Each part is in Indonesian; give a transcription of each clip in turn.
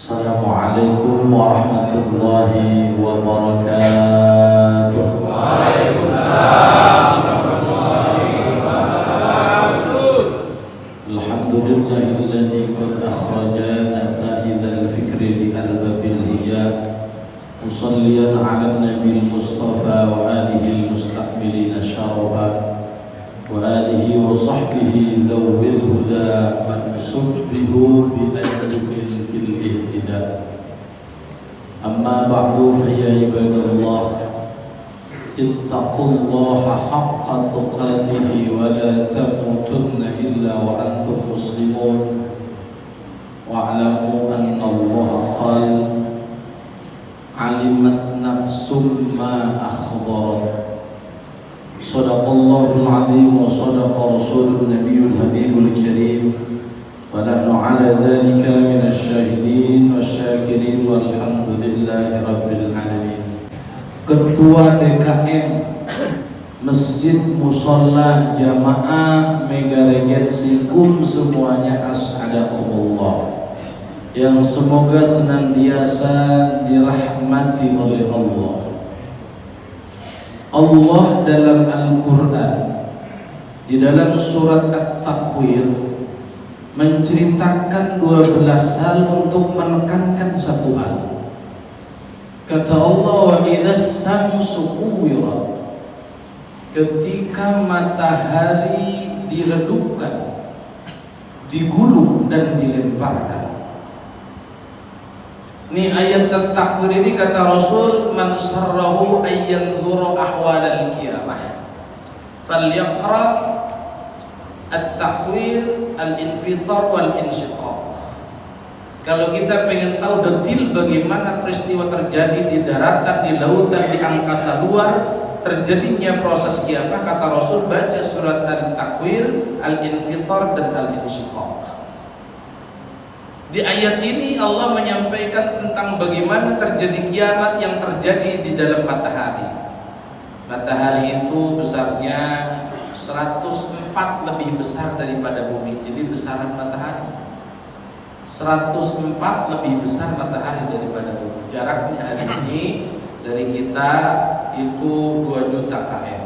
Assalamualaikum warahmatullahi wabarakatuh. Waalaikumsalam warahmatullahi wabarakatuh. Alhamdulillahilladzi qad akhrajana faidal fikri li albabil hijab. Musalliyan ala nabil mustafa wa alihi almustaqbilina syarafa wa alihi wa sahbihi dawil huda man subbihu bi ayyukin fil ihtida. Amma ba'du fa ya ibadallah, ittaqullaha haqqa tuqatih wa la tamutunna illa wa antum muslimun. Wa'lamu anna Allah qala alimat nafsum ma akhdarat. Sadaqallahul azim wa sadaqa rasulun nabiyyul habibul karim. Wa nahnu ala dhalika minasy syahidin wasyakirin walhamdulillahi rabbil alamin. Ketua DKM Masjid Musalla Jamaah Mega Regency semuanya as'adakumullah, yang semoga senantiasa dirahmati oleh Allah. Allah dalam Al-Quran di dalam surat At-Takwir menceritakan 12 hal untuk menekankan satu hal. Kata Allah, wa idzas samsu kuwirat, ketika matahari diredupkan, digulung dan dilemparkan. Ini ayat At-Takwir ini kata Rasul, man sarrahu ayyanzura ahwalal qiyamah falyaqra At-Takwir al-infitar wal insyiqaq. Kalau kita pengen tahu detil bagaimana peristiwa terjadi di daratan, di lautan, di angkasa luar, terjadinya proses kiamat, kata Rasul baca surat Al-Takwir, Al-Infitar dan Al-Insyiqaq. Di ayat ini Allah menyampaikan tentang bagaimana terjadi kiamat yang terjadi di dalam matahari. Matahari itu besarnya 104 lebih besar daripada bumi. Jadi besaran matahari 104 lebih besar matahari daripada bumi. Jaraknya hari ini dari kita itu 2 juta km.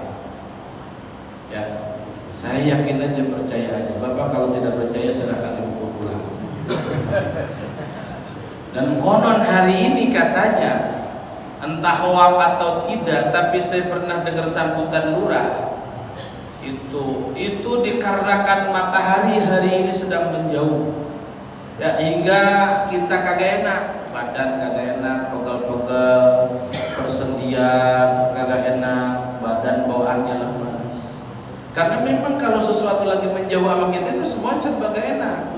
Ya, saya yakin aja, percaya aja. Bapak kalau tidak percaya silahkan diukur pulang. Dan konon hari ini katanya, entah hoak atau tidak, tapi saya pernah dengar sambutan lurah itu dikarenakan matahari hari ini sedang menjauh, ya, hingga kita kagak enak, badan kagak enak, pegel-pegel, persendian kagak enak, badan bawaannya lemas. Karena memang kalau sesuatu lagi menjauh sama kita itu semua serba gak enak.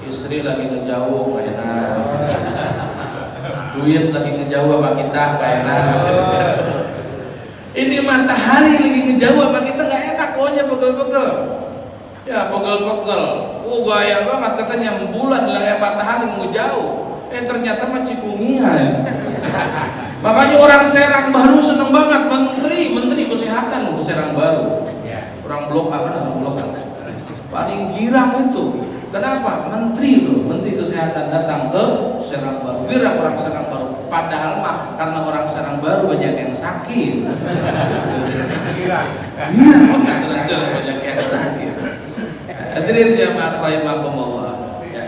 Istri lagi ngejauh gak enak, duit lagi ngejauh sama kita gak enak. Ini matahari lagi ngejauh sama kita gak enak, pokoknya pegel-pegel. Ya pegel-pegel, gaya banget katanya, bulan lah matahari ngejauh. Ternyata mah cikungian. Makanya orang Serang Baru seneng banget, menteri kesehatan ke Serang Baru. Orang blok paling girang itu. Kenapa? Menteri kesehatan datang ke Serang Baru. Girang orang Serang Baru. Padahal mah karena orang Serang Baru banyak yang sakit. Girang banget banyak yang sakit. Hadirin jamaah rahimakumullah. Ya.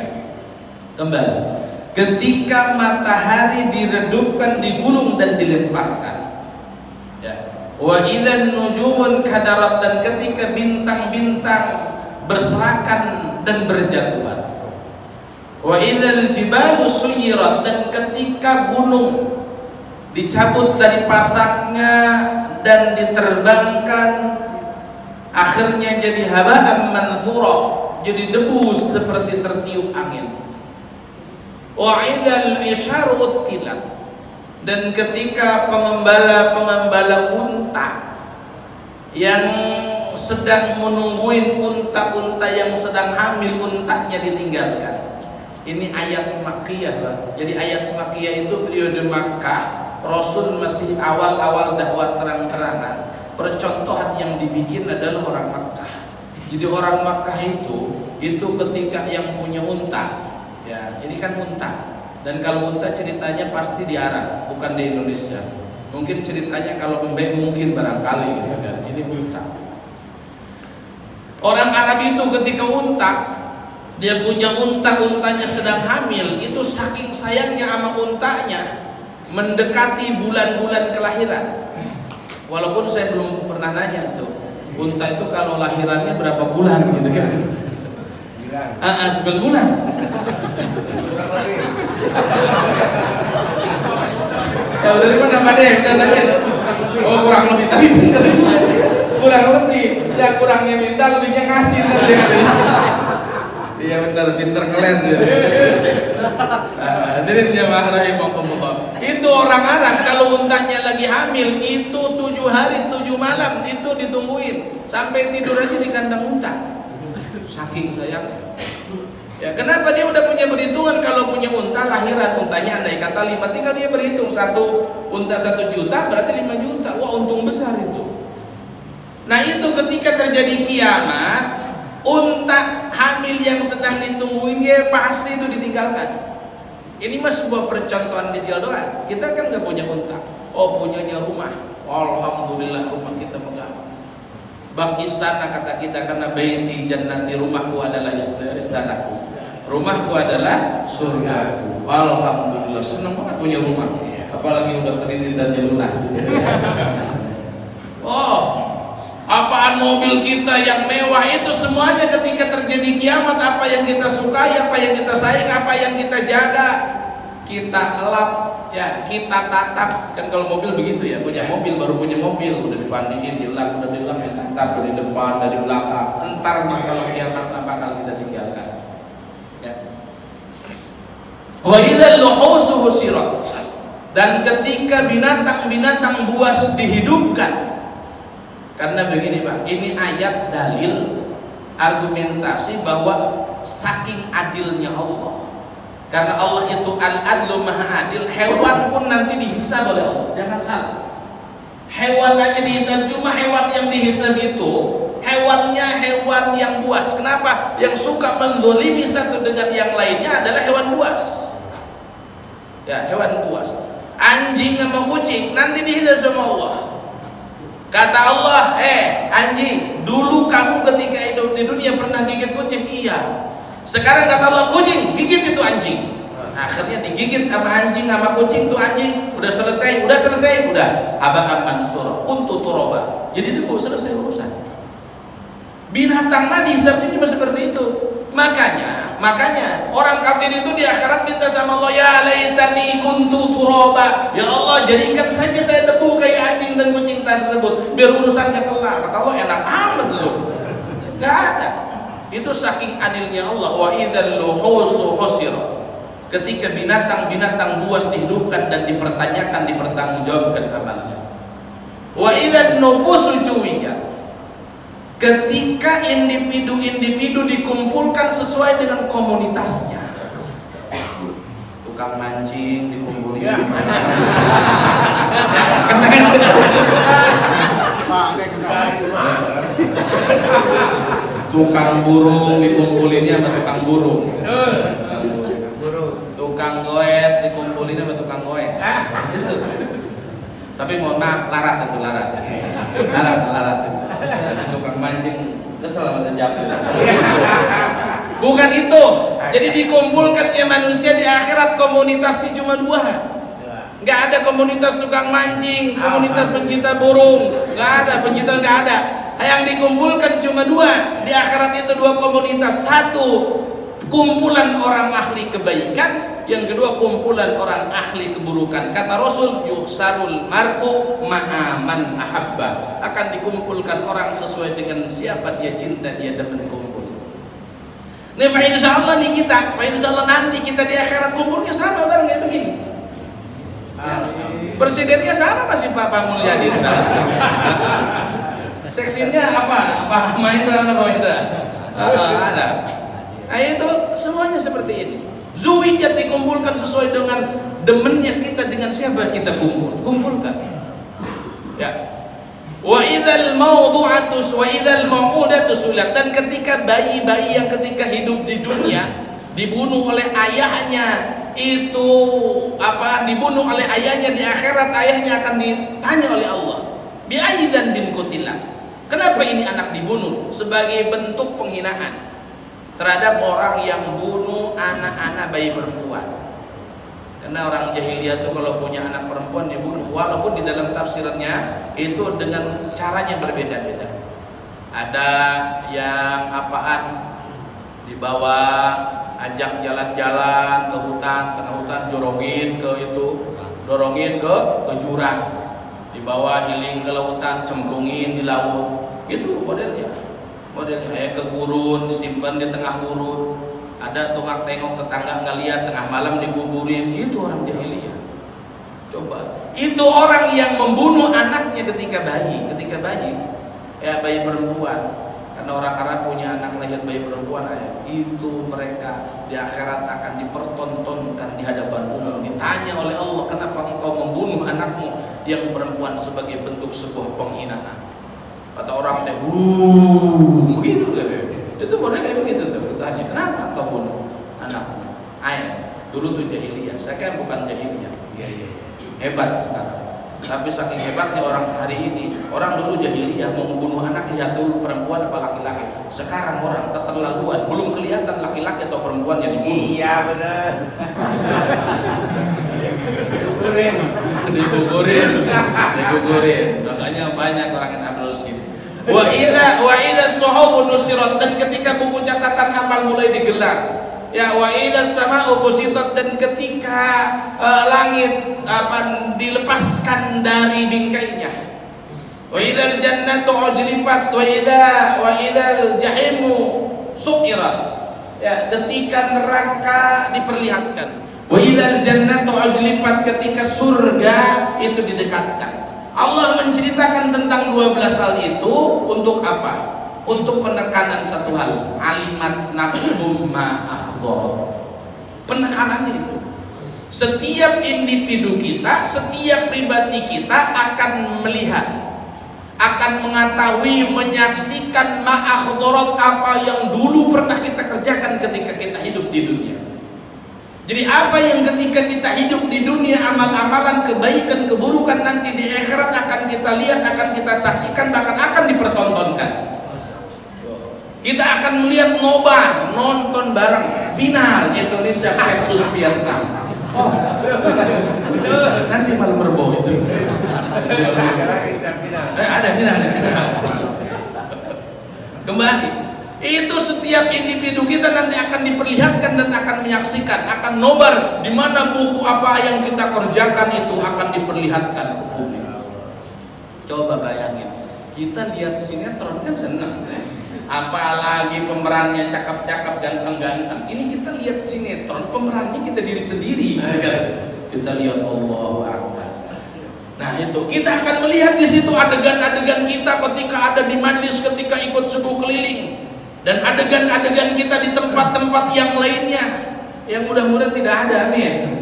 Kembali. Ketika matahari diredupkan, digulung dan dilemparkan. Ya. Wa idzan nujumun kadarat, dan ketika bintang-bintang berserakan dan berjatuhan. Wa idzal jibalu suyirat, dan ketika gunung dicabut dari pasaknya dan diterbangkan, akhirnya jadi haba'an manthura, jadi debu seperti tertiup angin. Wa idzal isharu uttilat, dan ketika pengembala unta yang sedang menungguin unta-unta yang sedang hamil, untanya ditinggalkan. Ini ayat Makkiyah, Pak. Jadi ayat Makkiyah itu periode Makkah, Rasul masih awal-awal dakwah terang-terangan. Percontohan yang dibikin adalah orang Makkah. Jadi orang Makkah itu ketika yang punya unta Ya, ini kan unta. Dan kalau unta ceritanya pasti di Arab, bukan di Indonesia. Mungkin ceritanya kalau embek mungkin barangkali gitu kan. Ini unta. Orang Arab itu ketika unta, dia punya unta, untanya sedang hamil, itu saking sayangnya sama untanya, mendekati bulan-bulan kelahiran. Walaupun saya belum pernah nanya tuh, unta itu kalau lahirannya berapa bulan gitu kan? 9 bulan. Tahu dari mana Pak Deh? Udah nanya. Oh kurang lebih, tapi bener. Kurang lebih. Ya kurangnya minta, lebihnya ngasih. Iya benar, pinter ngeles ya. Hadirin jamaah rahimakumullah. Itu orang Arab kalau untanya lagi hamil itu 7 hari 7 malam itu ditungguin sampai tidur aja di kandang unta. Saking sayang. Ya kenapa dia udah punya perhitungan kalau punya unta lahiran untanya andai kata 5, tinggal dia berhitung satu unta 1 juta berarti 5 juta. Wah untung besar itu. Nah itu ketika terjadi kiamat, unta hamil yang sedang ditungguin dia pasti itu ditinggalkan. Ini mah sebuah percontohan kecil doang. Kita kan nggak punya unta. Oh punyanya rumah. Alhamdulillah rumah kita megah. Bak istana kata kita karena baiti jannati, rumahku adalah istanaku. Rumahku adalah surgaku. Alhamdulillah senang banget punya rumah. Apalagi udah kreditannya lunas. Oh, apaan mobil kita yang mewah itu semuanya ketika terjadi kiamat, apa yang kita sukai, apa yang kita sayang, apa yang kita jaga, kita elap, ya kita tatap. Kan kalau mobil begitu ya, punya mobil baru punya mobil udah dipandiin, dilap, ditatap dari depan, dari belakang. Entar kalau kiamat apa bakal kita tinggalkan. Ya. Wa idzal luhusu husirat. Dan ketika binatang-binatang buas dihidupkan. Karena begini Pak, ini ayat dalil argumentasi bahwa saking adilnya Allah. Karena Allah itu al-adlu maha adil, hewan pun nanti dihisab oleh Allah. Jangan salah. Hewan aja dihisab, cuma hewan yang dihisab itu hewannya hewan yang buas. Kenapa? Yang suka menzalimi satu dengan yang lainnya adalah hewan buas. Ya, hewan buas. Anjing sama kucing nanti dihisab sama Allah. Kata Allah, anjing, dulu kamu ketika hidup di dunia pernah gigit kucing? Iya. Sekarang kata Allah, kucing, gigit itu anjing. Akhirnya digigit sama anjing, sama kucing tuh anjing. Udah selesai. Haba'an mansura, kuntu turoba. Jadi debu, selesai urusan. Binatang mah dihisabnya cuma seperti itu. Makanya orang kafir itu di akhirat minta sama Allah, ya laitani kuntu turoba. Ya Allah, jadikan saja saya debu kayak anjing dan kucing tersebut, biar urusannya kelar. Kata Allah, enak amat loh. Gak ada. Itu saking adilnya Allah. Wa idzal luhusu husirat. Ketika binatang-binatang buas dihidupkan dan dipertanyakan, dipertanggungjawabkan amalnya. Wa idzan nufusu juwijat. Ketika individu-individu dikumpulkan sesuai dengan komunitasnya. Tukang mancing dikumpulin. Tukang burung dikumpulinnya sama tukang burung. Tukang goes dikumpulin sama tukang goes. Gitu. Tapi mohon maaf, larat itu larat. Tukang mancing kesel sama jatuh. Bukan itu. Jadi dikumpulkannya manusia di akhirat komunitasnya cuma 2. Nggak ada komunitas tukang mancing, komunitas pencinta burung, nggak ada, pencinta nggak ada. Yang dikumpulkan cuma 2 di akhirat itu, 2 komunitas. 1 kumpulan orang ahli kebaikan, yang kedua kumpulan orang ahli keburukan. Kata Rasul, yuhsarul mar'u ma'aman ahabba. Akan dikumpulkan orang sesuai dengan siapa dia cinta, dia demen kumpul. Nih Pak insyaallah nih kita, Pak insyaallah nanti kita di akhirat kumpulnya sama bareng kayak begini. Presidennya sama masih Pak Mulyadi. Seksinya apa? Pak Mahendra atau Pak Mahendra? Ada. Nah itu semuanya seperti ini. Zuwijat dikumpulkan sesuai dengan demennya kita, dengan siapa kita kumpulkan. Ya. Wa idzal mau'udatu su'ilat. Dan ketika bayi-bayi yang ketika hidup di dunia dibunuh oleh ayahnya, itu dibunuh oleh ayahnya, di akhirat ayahnya akan ditanya oleh Allah, bi ayyi dzambin qutila, kenapa ini anak dibunuh? Sebagai bentuk penghinaan terhadap orang yang bunuh anak-anak bayi perempuan. Karena orang jahiliyah itu kalau punya anak perempuan dibunuh, walaupun di dalam tafsirannya itu dengan caranya berbeda-beda. Ada yang dibawa, ajak jalan-jalan ke hutan, tengah hutan, dorongin ke jurang, dibawa hiling ke lautan, cemplungin di laut. Itu modelnya ke gurun, disimpan di tengah gurun. Ada tengok tetangga nggak lihat, tengah malam dikuburin. Itu orang jahiliyah. Coba, itu orang yang membunuh anaknya ketika bayi, bayi perempuan. Karena orang Arab punya anak lahir bayi perempuan, itu mereka di akhirat akan dipertontonkan di hadapan umum, ditanya oleh Allah, kenapa engkau membunuh anakmu yang perempuan, sebagai bentuk sebuah penghinaan. Kata orang begitu kan? Itu mereka begitu tuh bertanya, kenapa kau bunuh anakmu? Dulu tuh jahiliyah, saya kan bukan jahiliyah. Iya. Hebat sekarang. Tapi saking hebatnya orang hari ini, orang dulu jahiliyah mau membunuh anak, lihat dulu perempuan apa laki-laki. Sekarang orang keterlaluan, belum kelihatan laki-laki atau perempuan yang dibunuh. Iya benar. Digugurin. Makanya banyak orang yang ambil sini. Wa idza suhubu nusirat, dan ketika buku catatan amal mulai digelar. Ya, wa idza sama'u qusitat, dan ketika langit dilepaskan dari bingkainya. Wa idzal jannatu ujlifat wa idzal jahimu su'irat. Ya, ketika neraka diperlihatkan. Wa idzal jannatu ujlifat, ketika surga itu didekatkan. Allah menceritakan tentang 12 hal itu untuk apa? Untuk penekanan satu hal, alimat nafsum ma akhdharat. Penekanannya itu, setiap individu kita, setiap pribadi kita akan melihat, akan mengetahui, menyaksikan ma akhdharat, apa yang dulu pernah kita kerjakan ketika kita hidup di dunia. Jadi apa yang ketika kita hidup di dunia, amal-amalan, kebaikan, keburukan, nanti di akhirat akan kita lihat, akan kita saksikan, bahkan akan dipertontonkan. Kita akan melihat nobar, nonton bareng final Indonesia versus Vietnam. Nanti malam Rebo itu. Ada final. Kembali. Itu setiap individu kita nanti akan diperlihatkan dan akan menyaksikan, akan nobar di mana buku apa yang kita kerjakan itu akan diperlihatkan ke publik. Coba bayangin, kita lihat sinetron kan senang, apalagi pemerannya cakep-cakep, ganteng-ganteng. Ini kita lihat sinetron, pemerannya kita diri sendiri. Kita lihat Allahu Akbar. Nah itu kita akan melihat di situ adegan-adegan kita ketika ada di majlis, ketika ikut subuh keliling. Dan adegan-adegan kita di tempat-tempat yang lainnya, yang mudah-mudahan tidak ada, amin.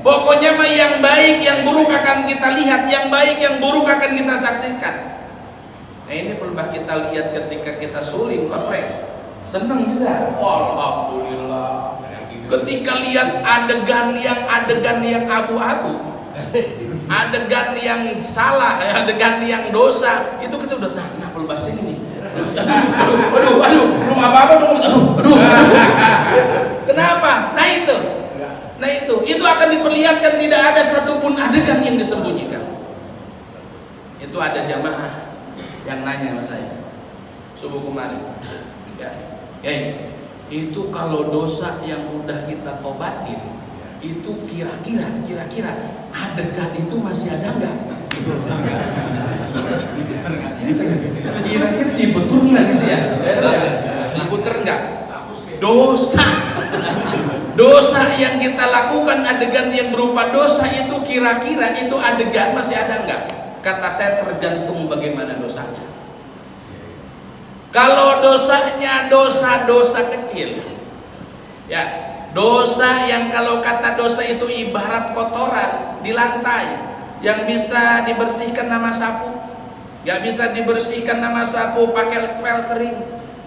Pokoknya mah yang baik, yang buruk akan kita lihat, yang baik, yang buruk akan kita saksikan. Nah ini perlu kita lihat ketika kita suling Pak Pres, seneng kita, alhamdulillah. Ketika lihat adegan yang abu-abu, adegan yang salah, adegan yang dosa, itu kita udah nah perlu bahas ini nih. Aduh, belum apa-apa dong. Aduh. Kenapa? Nah itu akan diperlihatkan, tidak ada satupun adegan yang disembunyikan. Itu ada jamaah yang nanya sama saya subuh kemarin. Itu kalau dosa yang udah kita tobatin, itu kira-kira adegan itu masih ada nggak? Kira-kira diputer nggak gitu ya? Diputer nggak? Dosa yang kita lakukan, adegan yang berupa dosa itu kira-kira itu adegan masih ada nggak? Kata saya tergantung bagaimana dosanya. Kalau dosanya dosa kecil, ya dosa yang kalau kata dosa itu ibarat kotoran di lantai yang bisa dibersihkan nama sapu, nggak bisa dibersihkan nama sapu pakai pel kering.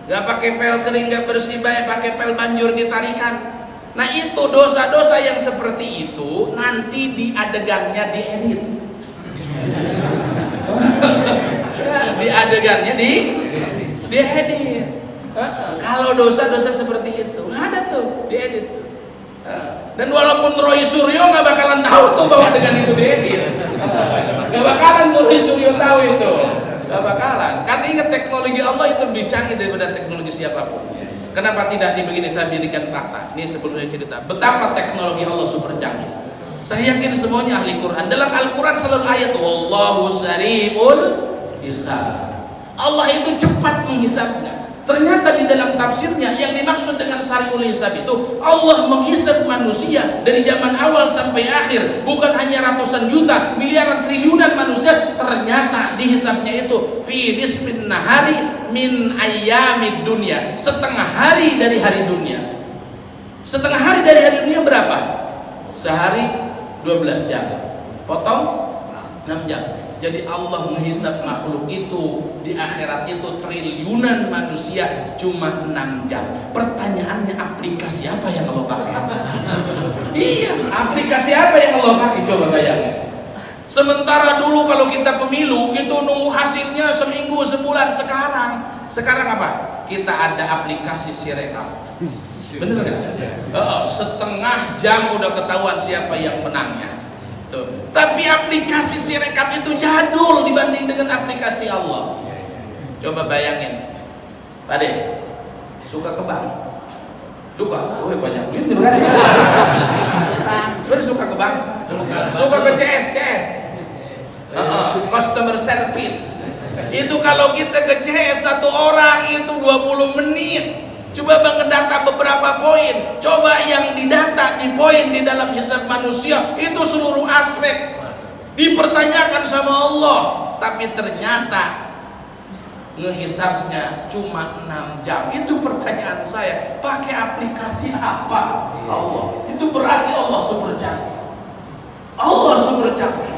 Nggak pakai pel kering, nggak bersih baik, pakai pel banjur ditarikan. Nah itu dosa-dosa yang seperti itu nanti di adegannya diedit. Di adegannya diedit. Kalau dosa-dosa seperti itu nggak ada tuh diedit. Dan walaupun Roy Suryo nggak bakalan tahu tuh bahwa adegan itu diedit. Nggak bakalan tuh Roy Suryo tahu itu. Nggak bakalan. Karena ingat teknologi Allah itu lebih canggih daripada teknologi siapapun. Kenapa tidak begini? Saya berikan fakta. Ini sebelum saya cerita betapa teknologi Allah super canggih. Saya yakin semuanya ahli Quran. Dalam Al-Quran selalu ayat wallahu sari'ul hisab. Allah itu cepat menghisabnya. Ternyata di dalam tafsirnya yang dimaksud dengan sari'ul hisab itu Allah menghisab manusia dari zaman awal sampai akhir, bukan hanya ratusan juta, miliaran triliunan manusia. Ternyata dihisabnya itu fi nisfin nahari min ayyamid dunya, setengah hari dari hari dunia. Setengah hari dari hari dunia berapa? Sehari 12 jam, potong 6 jam. Jadi Allah menghisab makhluk itu di akhirat itu triliunan manusia cuma 6 jam. Pertanyaannya aplikasi apa yang Allah pakai? Iya, aplikasi apa yang Allah pakai? Coba bayangin. Sementara dulu kalau kita pemilu itu nunggu hasilnya seminggu, sebulan. Sekarang apa? Kita ada aplikasi Sirekap. Bener nggak? Setengah jam udah ketahuan siapa yang menangnya. Tuh. Tapi aplikasi Sirekap itu jadul dibanding dengan aplikasi Allah. Coba bayangin, Pak De, suka ke bank? Suka? Oh banyak duit tuh kan? Suka ke bank? Suka ke CS? Customer service. Itu kalau kita ke CS satu orang itu 20 menit. Coba bang ngedata beberapa poin. Coba yang didata di poin di dalam hisab manusia itu seluruh aspek dipertanyakan sama Allah. Tapi ternyata ngehisabnya cuma 6 jam. Itu pertanyaan saya. Pakai aplikasi apa Allah? Itu berarti Allah super canggih. Allah super canggih.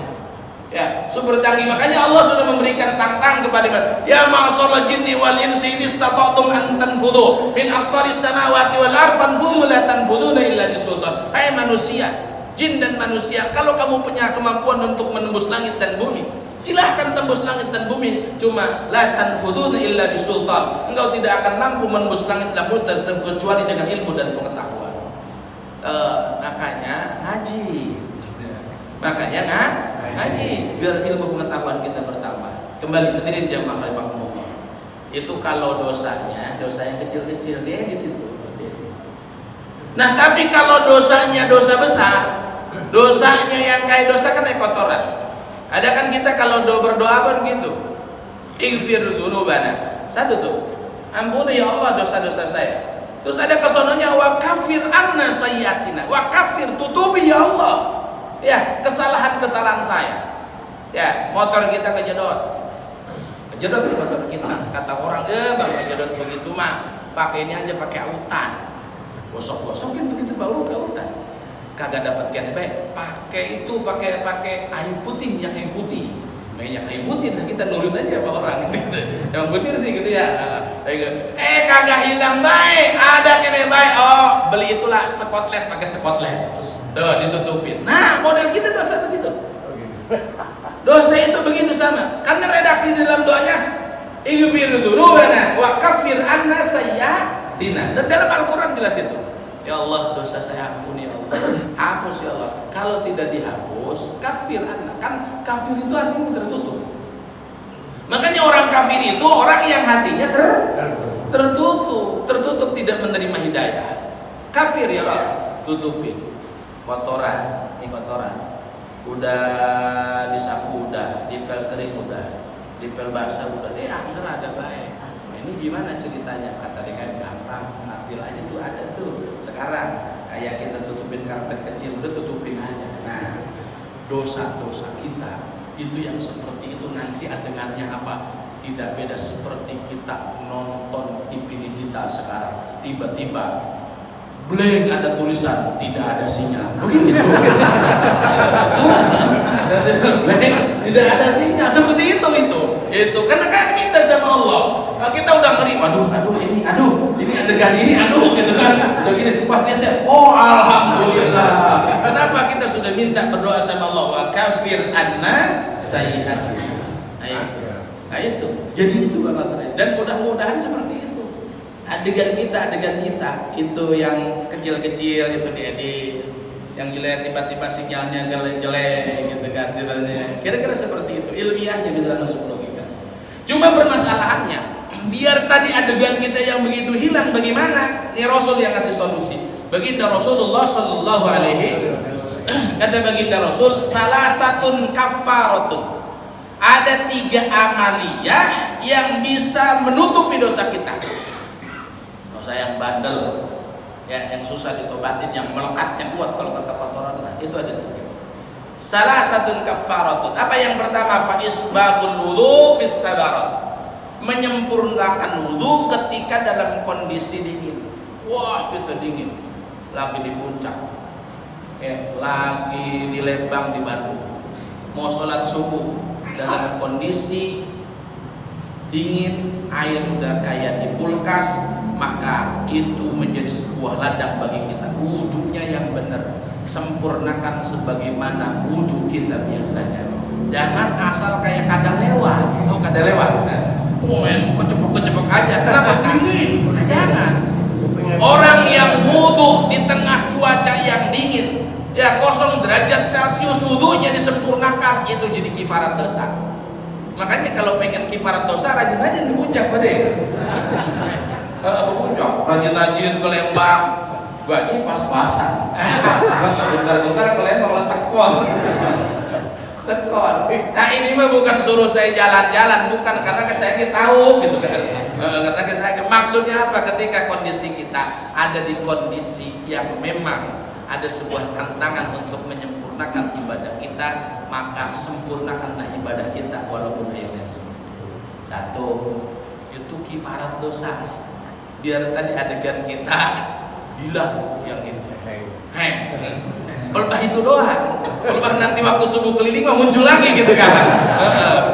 Ya, super canggih. Makanya Allah sudah memberikan tantangan kepada ya ma'asal jinni wal insi in istata'tum an tanfudhu min aqtaris samawati wal ardh fanfudhu la tanfudhuna illa bisultan. Hai manusia, jin dan manusia, kalau kamu punya kemampuan untuk menembus langit dan bumi, silahkan tembus langit dan bumi, cuma la tanfudhuna illa bisultan. Engkau tidak akan mampu menembus langit dan bumi kecuali dengan ilmu dan pengetahuan. Makanya ngaji. Ngaji biar ilmu pengetahuan kita bertambah. Kembali hadirin jamaah rahimakumullah. Itu kalau dosanya dosa yang kecil-kecil diedit itu. Nah, tapi kalau dosanya dosa besar, dosanya yang kayak dosa kan kotoran. Ada kan kita kalau berdoa apa begitu? Ighfir dzunubana. Satu tuh. Ampuni ya Allah dosa-dosa saya. Terus ada kesononya wa kafir anna sayyiatina. Wa kafir tutupi ya Allah. Ya, kesalahan-kesalahan saya. Ya, motor kita kejedot motor kita. Kata orang, bang kejedot begitu mah, pakai ini aja, pakai autan. Gosok-gosokin tuh kita baru ke autan. Kagak dapat kene baik. Pakai kayu putih, minyak kayu putih. Minyak kayu putih, nah kita nurut aja sama orang gitu. Yang bener sih gitu ya. Kagak hilang baik, ada kene baik. Oh, beli itulah skotlet, pakai skotlet. Tuh ditutupin. Nah, model kita dosa begitu. Dosa itu begitu sama. Karena redaksi dalam doanya ighfir dzunubana wa kaffir anna sayyiatina. Dan dalam Al-Qur'an jelas itu. Ya Allah, dosa saya ampuni ya Allah. Hapus ya Allah. Kalau tidak dihapus, kafir anna. Kan kafir itu artinya tertutup. Makanya orang kafir itu orang yang hatinya tertutup tidak menerima hidayah. Kafir ya Allah, tutupin. Kotoran, ini kotoran. Udah disapu udah, dipel kering udah, dipel basah udah. Angker ada baik. Ini gimana ceritanya? Kata dia gampang, ngafil aja tuh ada tuh. Sekarang kayak kita tutupin karpet kecil udah tutupin aja. Nah, dosa-dosa kita itu yang seperti itu nanti adegannya apa? Tidak beda seperti kita nonton TV digital sekarang. Tiba-tiba blank ada tulisan tidak ada sinyal. Begitu. Blank tidak ada sinyal. Seperti itu. Itu karena kan minta sama Allah. Nah, kita udah ngeri, aduh ini adegan ini gitu kan. Udah gini, pas lihatnya, oh alhamdulillah. Kenapa kita sudah minta berdoa sama Allah, wa kafir anna sayyi'atina. Nah itu. Jadi itu bakal terjadi. Dan mudah-mudahan seperti itu. Adegan kita itu yang kecil-kecil itu diedit. Yang jelek tiba-tiba sinyalnya jelek gitu kan. Kira-kira seperti itu. Ilmiahnya bisa masuk logika. Cuma permasalahannya, biar tadi adegan kita yang begitu hilang, bagaimana? Ini Rasul yang kasih solusi. Baginda Rasulullah sallallahu alaihi kata baginda Rasul, salah satun kafaratun. Ada 3 amaliyah yang bisa menutupi dosa kita. Dosa yang bandel, ya, yang susah ditobatin, yang melekatnya kuat kalau kata kotoran, nah, itu ada 3. Salah satun kafaratun. Apa yang pertama? Fa isbagul wudu fis sabarat. Menyempurnakan wudu ketika dalam kondisi dingin. Wah, kita dingin. Lagi di puncak. Lagi di Lembang, di Bandung. Mau sholat subuh dalam kondisi dingin, air udah kayak di kulkas, maka itu menjadi sebuah ladang bagi kita. Wudunya yang benar, sempurnakan sebagaimana wudu kita biasanya. Jangan asal kayak kada lewat. Tahu kada lewat? Main kecepok aja. Kenapa? Dingin. Jangan. Orang yang wudu di tengah cuaca yang dingin, ya 0 derajat Celcius, wudunya disempurnakan, itu jadi kifarat dosa. Makanya kalau pengen kifarat dosa, rajin-rajin di puncak pada ya. Ke puncak, rajin-rajin ke Lembang. Gua ini pas-pasan. Bentar-bentar ke Lembang letak kon. Nah ini mah bukan suruh saya jalan-jalan, bukan, karena saya tahu gitu kan. Karena saya maksudnya apa? Ketika kondisi kita ada di kondisi yang memang ada sebuah tantangan untuk menyempurnakan ibadah kita, maka sempurnakanlah ibadah kita walaupun airnya. 1, itu kifarat dosa. Biar tadi adegan kita hilang yang itu. Pelbah itu doang. Pelbah nanti waktu subuh keliling mah muncul lagi gitu kan.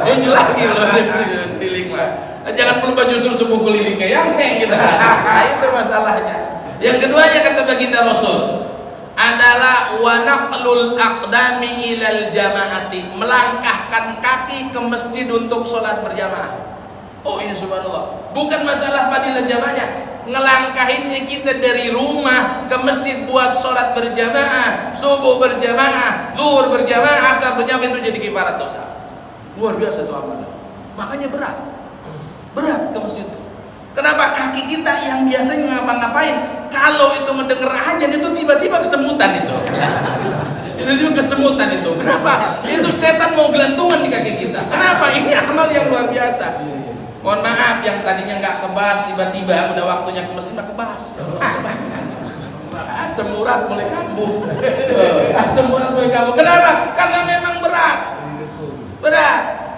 Muncul lagi keliling mah. Jangan pelbah justru subuh keliling kayak yang gitu kan. Nah itu masalahnya. Yang keduanya kata baginda Rasul adalah wanaqlul aqdami ilal jamaati, melangkahkan kaki ke masjid untuk sholat berjamaah. Oh ini subhanallah, bukan masalah fadilah jamaahnya, ngelangkahinnya kita dari rumah ke masjid buat sholat berjamaah, subuh berjamaah, zuhur berjamaah, asar berjamaah, itu jadi kifarat dosa. Luar biasa tuh amalan. Makanya berat ke masjid. Kenapa? Kaki kita yang biasanya ngapa-ngapain, kalau itu mendengar ajan itu tiba-tiba kesemutan itu. Tiba-tiba kesemutan itu. Kenapa? Itu setan mau gelantungan di kaki kita. Kenapa? Ini amal yang luar biasa. Mohon maaf, yang tadinya nggak kebas, tiba-tiba udah waktunya ke masjid nggak kebas. Asam urat mulai kambuh. Asam urat mulai kambuh. Kenapa? Karena memang berat.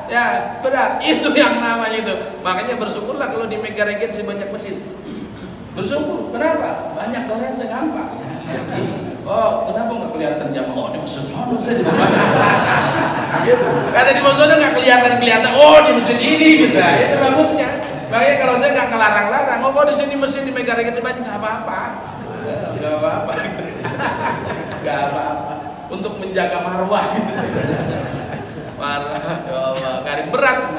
Ya berat, itu yang namanya itu. Makanya bersyukurlah kalau di Mega Regency banyak masjid. Bersyukur, kenapa? Banyak terasa gampang. Oh, kenapa nggak kelihatan jamaah? Oh, di masjid sono saya di mana? Kata di masjid nggak kelihatan. Oh, di masjid ini gitu. Itu bagusnya. Makanya kalau saya nggak ngelarang-larang, oh di sini masjid di Mega Regency banyak, nggak apa-apa. Nggak apa-apa. Untuk menjaga marwah. Marah, ya Allah, karim berat.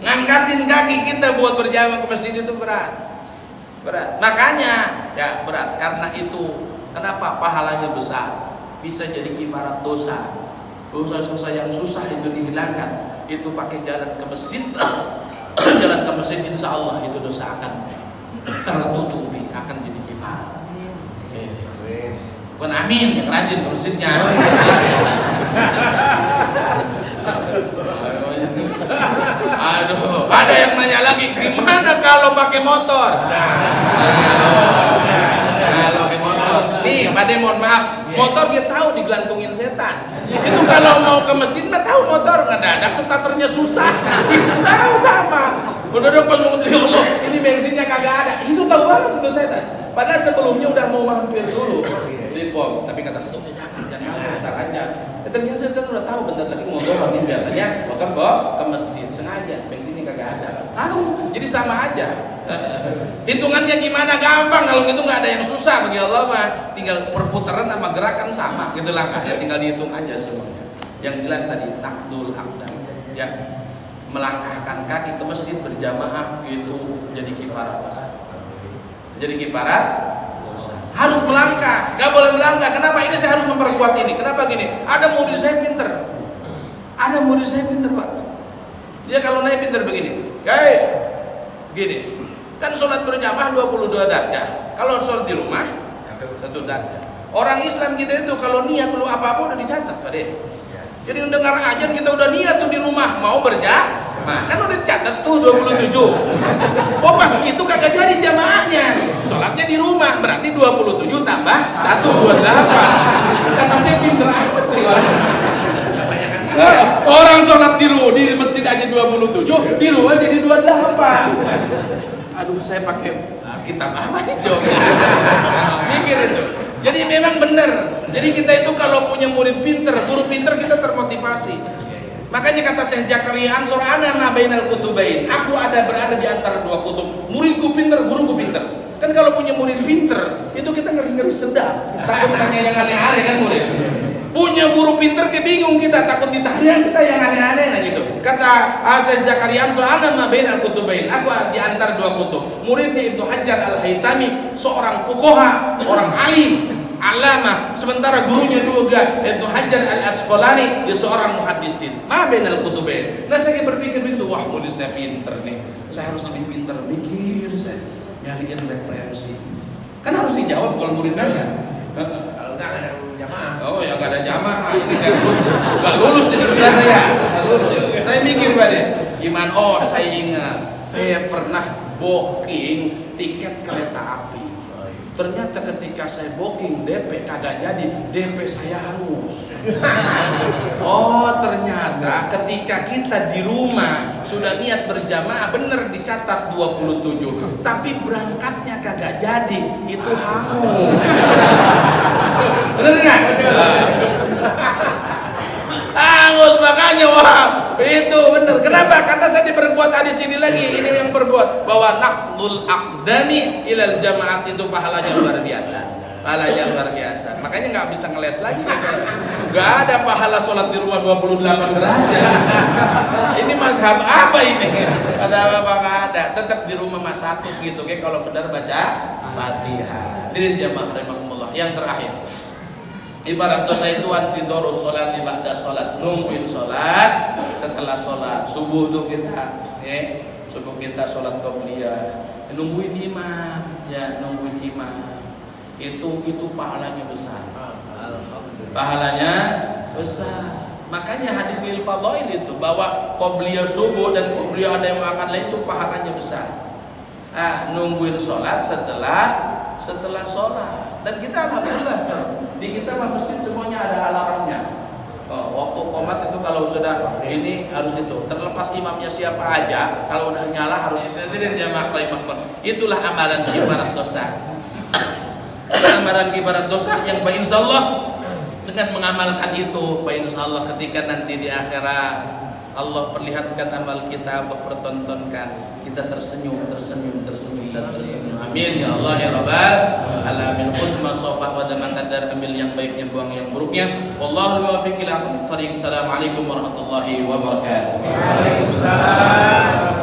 Ngangkatin kaki kita buat berjamaah ke masjid itu berat. Makanya ya berat. Karena itu kenapa pahalanya besar? Bisa jadi kifarat dosa. Dosa-dosa yang susah itu dihilangkan. Itu pakai jalan ke masjid. Jalan ke masjid, insya Allah itu dosa akan tertutupi, akan jadi kifarat. Bukan amin, yang rajin ke masjidnya. Aduh, ada yang nanya lagi, gimana kalau pakai motor? Kalau pakai motor, nih, Pade mohon maaf, motor dia tahu digelantungin setan. Itu kalau mau ke mesin mah tahu motor nggak ada starternya susah. Itu tahu sama. Udah pas mau ya Allah, ini bensinnya kagak ada. Itu tahu banget itu saya. Padahal sebelumnya udah mau mampir dulu di pom, tapi kata saya jangan, bentar aja. Ternyata saya udah tahu bentar lagi motor ini biasanya motor bawa ke masjid. Sengaja aja, bensinnya kagak ada. Tahu, jadi sama aja. Hitungannya gimana? Gampang, kalau gitu nggak ada yang susah bagi Allah mah. Tinggal perputaran sama gerakan sama, gitu langkahnya tinggal dihitung aja semuanya. Yang jelas tadi naqdul aqdam, ya, melangkahkan kaki ke masjid berjamaah itu jadi kifarat dosa. Jadi kifarat dosa. Harus melangkah, nggak boleh melangkah. Kenapa? Ini saya harus memperkuat ini. Kenapa gini? Ada murid saya pinter. Ada murid saya pinter, Pak. Dia kalau naik pinter begini. Kayak gini. Kan sholat berjamaah 22 darjah. Kalau sholat di rumah 1 darjah. Orang Islam kita itu kalau niat dulu apa-apa udah dicatat, Pak De. Jadi mendengar ajan kita udah niat tuh di rumah mau berjamaah. Kan udah dicatat tuh 27. Oh pas gitu kagak jadi jamaahnya. Sholatnya di rumah berarti 27 tambah 1 28. Kata saya pinter amat nih orang. Orang sholat di masjid aja 27, di rumah jadi 28. Aduh, saya pakai kitab apa nih jawabnya? Mikir itu. Jadi memang benar. Jadi kita itu kalau punya murid pinter, guru pinter, kita termotivasi. Makanya kata Syekh Zakaria Ansor, ana ma bainal kutubain. Aku berada di antara dua kutub. Muridku pinter, guruku pinter. Kan kalau punya murid pinter, itu kita ngeri-ngeri sedap. Takut tanya yang aneh-aneh kan murid. Punya guru pinter kebingung kita, takut ditanya kita yang aneh-aneh nah gitu. Kata Syekh Zakaria Ansor, ana ma bainal kutubain. Aku di antara dua kutub. Muridnya Ibnu Hajar Al-Haytami, seorang fuqaha, orang alim, alama. Sementara gurunya juga Ibnu Hajar Al-Asqalani, dia seorang muhaddisin. Ma bainal kutubain. Nah saya berpikir begitu, wah murid saya pinter nih. Saya harus lebih pinter mikir, saya nyariin referensi. Kan harus dijawab kalau murid nanya. Kalau nggak ada jamaah. Oh ya nggak ada jamaah, ini nggak lulus di sana ya. Nggak lulus. Saya mikir Pak De, gimana? Oh saya ingat, saya pernah booking tiket kereta api. Ternyata ketika saya booking DP kagak jadi, DP saya hangus. Oh ternyata ketika kita di rumah sudah niat berjamaah bener dicatat 27, tapi berangkatnya kagak jadi, itu hangus. Bener nggak? Hangus, makanya wah itu bener. Kenapa? Karena saya diperkuat hadis ini lagi. Ini yang berbuat bahwa naqdul aqdami ilal jamaat itu pahalanya luar biasa. Pahalanya luar biasa. Makanya nggak bisa ngeles lagi saya. Nggak ada pahala sholat di rumah 28 derajat. Ini madhab apa ini? Kata apa nggak ada. Tetap di rumah mas satu gitu. Kayak kalau benar baca Fatihah. Diri jamaah rahimahumullah. Yang terakhir. Ibarat dosa itu antidorus sholat ba'da sholat, nungguin sholat setelah sholat subuh tuh kita, subuh kita sholat qobliyah, nungguin imam, ya nungguin imam, itu pahalanya besar, pahalanya besar. Makanya hadis lil fadhail itu bahwa qobliyah subuh dan qobliyah ada yang akan lain itu pahalanya besar. Nungguin sholat setelah sholat. Dan kita alhamdulillah di kita masjid semuanya ada alarmnya. Waktu qomat itu kalau sudah ini harus itu. Terlepas imamnya siapa aja, kalau udah nyala harus hadirin jamaah rahimahumullah. Itulah amalan kifarat dosa. Amalan kifarat dosa yang insyaallah dengan mengamalkan itu, insyaallah ketika nanti di akhirat Allah perlihatkan amal kita, Allah pertontonkan, kita tersenyum. Amin ya Allah ya Rabbal alamin. Khutbah sofa wa daman kadar, ambil yang baiknya, buang yang buruknya. Wallahul muwaffiq ila aqwamit thoriq. Assalamualaikum warahmatullahi wabarakatuh. Waalaikumsalam.